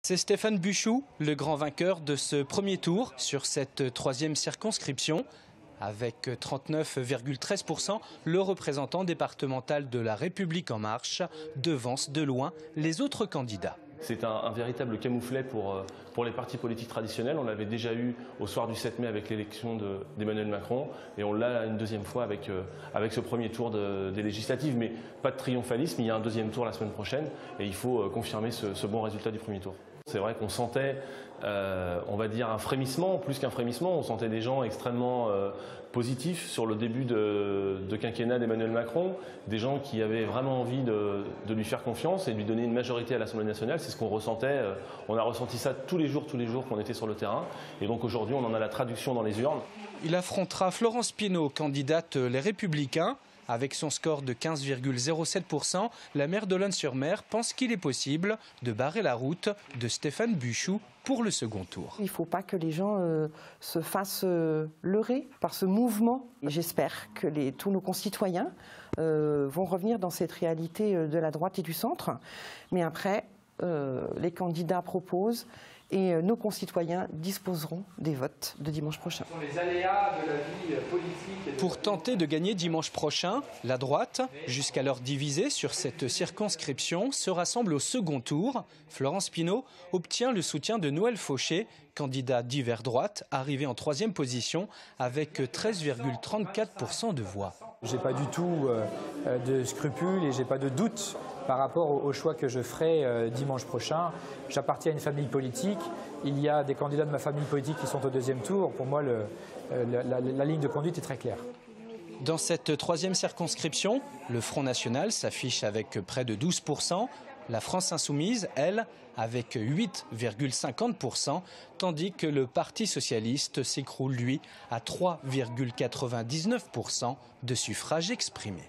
C'est Stéphane Buchou, le grand vainqueur de ce premier tour sur cette troisième circonscription. Avec 39,13%, le représentant départemental de La République En Marche devance de loin les autres candidats. C'est un véritable camouflet pour les partis politiques traditionnels. On l'avait déjà eu au soir du 7 mai avec l'élection d'Emmanuel Macron et on l'a une deuxième fois avec ce premier tour des législatives. Mais pas de triomphalisme, il y a un deuxième tour la semaine prochaine et il faut confirmer ce bon résultat du premier tour. C'est vrai qu'on sentait, on va dire, un frémissement, plus qu'un frémissement, on sentait des gens extrêmement positifs sur le début de quinquennat d'Emmanuel Macron, des gens qui avaient vraiment envie de lui faire confiance et de lui donner une majorité à l'Assemblée nationale. C'est ce qu'on ressentait, on a ressenti ça tous les jours qu'on était sur le terrain. Et donc aujourd'hui, on en a la traduction dans les urnes. Il affrontera Florence Pinault, candidate Les Républicains. Avec son score de 15,07%, la maire d'Olonne-sur-Mer pense qu'il est possible de barrer la route de Stéphane Buchou pour le second tour. Il ne faut pas que les gens se fassent leurrer par ce mouvement. J'espère que tous nos concitoyens vont revenir dans cette réalité de la droite et du centre. Mais après, les candidats proposent et nos concitoyens disposeront des votes de dimanche prochain. Ce sont les aléas de la vie politique. Pour tenter de gagner dimanche prochain, la droite, jusqu'alors divisée sur cette circonscription, se rassemble au second tour. Florence Pinault obtient le soutien de Noël Fauché, candidat d'hiver droite, arrivé en troisième position avec 13,34% de voix. Je n'ai pas du tout de scrupules et je n'ai pas de doute par rapport au choix que je ferai dimanche prochain. J'appartiens à une famille politique. Il y a des candidats de ma famille politique qui sont au deuxième tour. Pour moi, la ligne de conduite est très claire. Dans cette troisième circonscription, le Front National s'affiche avec près de 12%. La France Insoumise, elle, avec 8,50%, tandis que le Parti Socialiste s'écroule, lui, à 3,99% de suffrages exprimés.